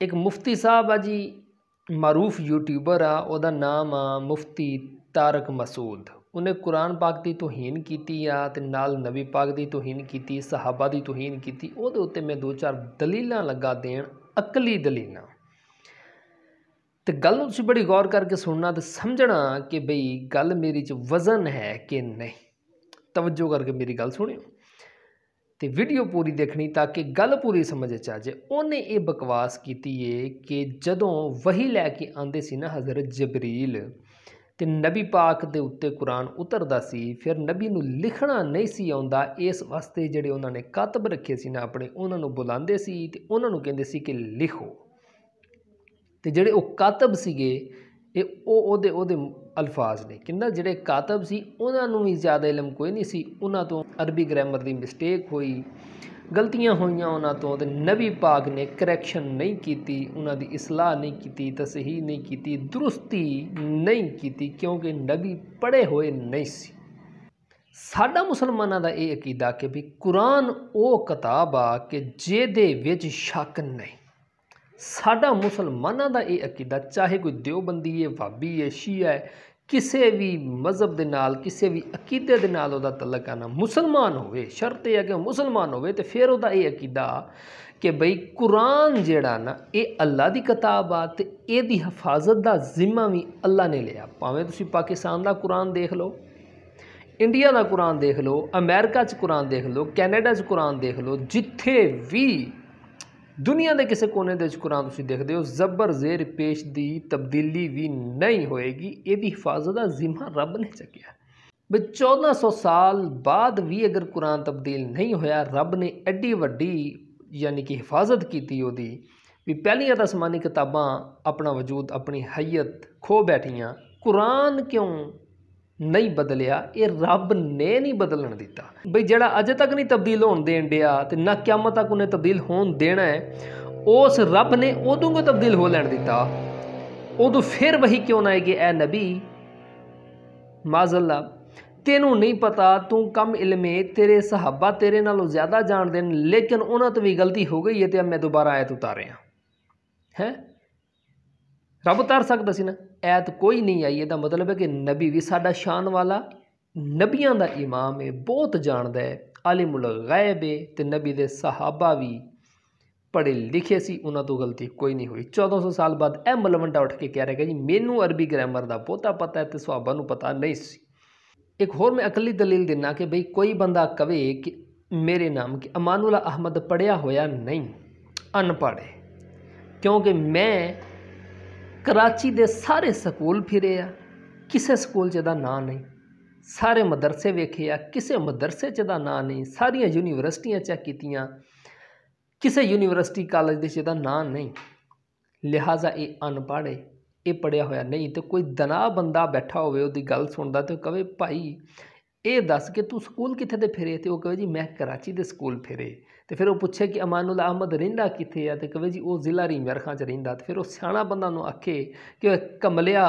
एक मुफ्ती साहब आ जी, मारूफ यूट्यूबर आ, ਉਹਦਾ नाम आ मुफ्ती तारक मसूद। उन्हें कुरान पाक की तोहीन की ते नाल नबी पाक की तोहीन की, सहाबा की तोहीन की। ਉਹਦੇ ਉੱਤੇ मैं 2-4 दलीलां लगा देण, अकली दलीलां। तो गल नूं तुसीं बड़ी गौर करके सुनना तो समझना कि बई गल मेरी च वजन है कि नहीं। तवज्जो करके मेरी गल सुनियो तो वीडियो पूरी देखनी ताकि गल पूरी समझ आ जाए। उन्हें ये बकवास की है कि जदों वही लैके आते सी ना हज़रत जबरील तो नबी पाक के उत्ते कुरान उतरदा सी, फिर नबी नूं लिखना नहीं सी आउंदा, इस वास्ते जिहड़े उन्होंने कातब रखे सी ना अपने, उन्होंने बुलाते सी ते उन्होंने कहंदे सी कि लिखो। तो जिहड़े वो कातब सीगे ये ओदे अल्फाज ने कि जिहड़े कातब सी उन्होंने भी ज़्यादा इलम कोई नहीं सी, उन्हां तो अरबी ग्रामर की मिसटेक हुई, गलतियां हुई उन्हां तो, ते नबी पाक ने करैक्शन नहीं की, उन्हां दी इसलाह नहीं की, तसहीह नहीं की, दुरुस्ती नहीं की, क्योंकि नबी पढ़े हुए नहीं सी। साडा मुसलमानां दा ये अकीदा कि भी कुरान वो किताब आ कि जिहदे विच शक नहीं। साडा मुसलमानां दा ये अकीदा, चाहे कोई देवबंदी है, भाबी है, शिया है, किसी भी मजहब के नाल, किसी भी अकीदे के नाल उहदा तलक आना, मुसलमान होवे, शर्त है कि मुसलमान होवे, तो फिर उहदा ये अकीदा कि बई कुरान जिहड़ा ना ये अल्लाह की किताब आ ते इहदी हिफाजत का जिम्मा भी अल्लाह ने लिया। भावें तुसीं पाकिस्तान का कुरान देख लो, इंडिया का कुरान देख लो, अमेरिका च कुरान देख लो, कैनेडा च कुरान देख लो, जिथे भी दुनिया के किसी कोने के कुरान तुसीं देखते हो, जबर जेर पेश की तब्दीली भी नहीं होएगी। इसकी हिफाजत का जिम्मा रब ने चुकिया। भी 1400 साल बाद भी अगर कुरान तब्दील नहीं होया, रब ने एड्डी वड्डी यानी कि हिफाजत की ओदी भी पहलियां तो आसमानी किताबां अपना वजूद, अपनी हैयत खो बैठियां, कुरान क्यों नहीं बदलिया? ये रब ने नहीं बदलन दिता। बई जड़ा अजे तक नहीं तब्दील होने देन दिया तो ना क़यामत तक उन्हें तब्दील होने देना है, उस रब ने उदों को तब्दील हो लैन दिता। उदों फिर वही क्यों ना है कि ए नबी माज़ल्ला तेनू नहीं पता, तू कम इल्मे, तेरे सहाबा तेरे नालों ज़्यादा जान देन, लेकिन उन्होंने तो भी गलती हो गई है तो मैं दोबारा आयत उतारे हैं। रब उतार सकता सी ना, ऐत कोई नहीं आई। इसका मतलब है कि नबी भी साडा शान वाला, नबियां दा इमाम है, बहुत जानदा है, आलिमुल गैब है, ते नबी दे सहाबा भी पढ़े लिखे सी, उन्हां तो गलती कोई नहीं हुई। 1400 साल बाद यह मलवंडा उठ के कह रहा है जी मैनू अरबी ग्रामर का बहुता पता है तो सहाबा नूं पता नहीं सी। एक होर मैं अकली दलील दिना कि बई कोई बंदा कवे कि मेरे नाम कि अमानुल्ला अहमद पढ़िया होया नहीं, अनपढ़ है, क्योंकि मैं कराची दे सारे स्कूल फिरे आ, किसी स्कूल च दा नां नहीं, सारे मदरसे वेखे आ, किसी मदरसे च दा नां नहीं, सारिया यूनीवर्सिटियां चेक कीतियां, किसी यूनीवर्सिटी कॉलेज च दा नां नहीं, लिहाजा ये अनपढ़ है, ये पढ़िया होया नहीं। तो कोई दना बंदा बैठा होवे उहदी गल सुनदा तो कहे भाई ये दस कि तू स्कूल कित्थे दे फिरे, तो वह कहे जी मैं कराची दे स्कूल फिरे। तो फिर वो पूछे कि अमानुल्ला अहमद रहिंदा कित्थे आ, तो कहे जी वो जिला रीमर खां च रहिंदा। तो फिर वो सियाणा बंदा नूं आखे कि कमलिया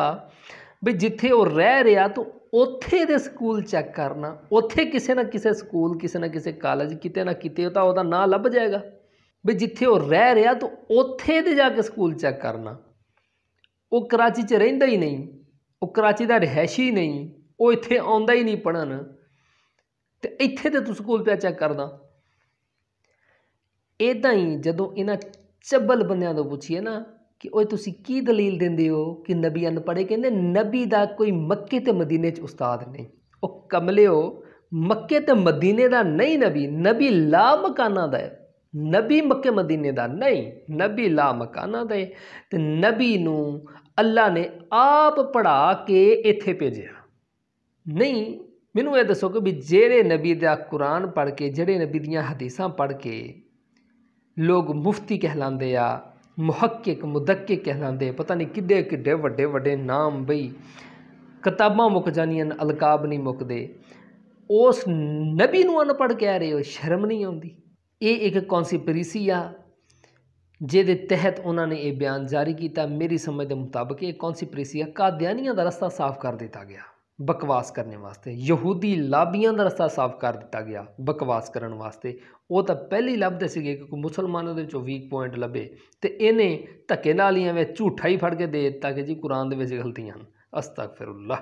भी जिथे वो रह रहा तो उत्थे दे स्कूल चैक करना, उत्थे किसी ना किसी स्कूल, किसी ना किसी कॉलेज किते ना किते तो वह नाम लभ जाएगा। भी जिथे वो रह रहा तो उत्थे दे जाके स्कूल चैक करना, वो कराची च रहिंदा ही नहीं, वो कराची का रिहायशी नहीं, वो इत्थे आउंदा ही नहीं पढ़न, तो इत्थे ते तू स्कूल पे चैक करदा। इदा ही जदों इन्हां चब्बल बंदियां तो पूछिए ना कि ओए तुसी की दलील देंदे हो कि नबी अनपढ़े, कहंदे नबी दा कोई मक्के ते मदीने च उस्ताद नहीं। ओ कमलिओ मक्के ते मदीने दा नहीं, नबी ला मकाना दा है, नबी मक्के मदीने दा नहीं, नबी ला मकाना दा है। ते नबी नूं अल्लाह ने आप पढ़ा के इत्थे भेजिया। नहीं मैनू ये दसो कि भी जेड़े नबी दा कुरान पढ़ के, जेड़े नबी दियां हदीसां पढ़ के लोग मुफ्ती कहलांदे आ, मुहक्किक मुदक्किक कहलांदे, पता नहीं किड्डे किड्डे वड्डे वड्डे नाम, बई किताबां मुक जानियां अलकाब नहीं मुकदे, उस नबी नूं अनपढ़ कह रहे हो, शर्म नहीं आउंदी? ये एक कॉन्स्पिरेसी आ जिहदे तहत उन्होंने ये बयान जारी किया। मेरी समझ के मुताबिक ये कॉन्स्पिरेसी आ, कादियानियां दा रस्ता साफ कर दिता गया। ਬਕਵਾਸ ਕਰਨ ਵਾਸਤੇ। ਯਹੂਦੀ ਲਾਬੀਆਂ ਦਾ ਰਸਤਾ ਸਾਫ਼ ਕਰ ਦਿੱਤਾ ਗਿਆ ਬਕਵਾਸ ਕਰਨ ਵਾਸਤੇ। ਉਹ ਤਾਂ ਪਹਿਲੇ ਹੀ ਲੱਭਦੇ ਸੀਗੇ ਕਿ ਕੋਈ ਮੁਸਲਮਾਨਾਂ ਦੇ ਵਿੱਚੋਂ ਵੀਕ ਪੁਆਇੰਟ ਲੱਭੇ, ਅਤੇ ਇਹਨੇ ਧੱਕੇ ਨਾਲ ਹੀ ਐਵੇਂ ਝੂਠਾ ਹੀ ਫੜ ਕੇ ਦੇ ਦਿੱਤਾ ਕਿ ਜੀ ਕੁਰਾਨ ਦੇ ਵਿੱਚ ਗਲਤੀਆਂ ਹਨ। ਅਸਤਗਫਿਰੁੱਲਾਹ।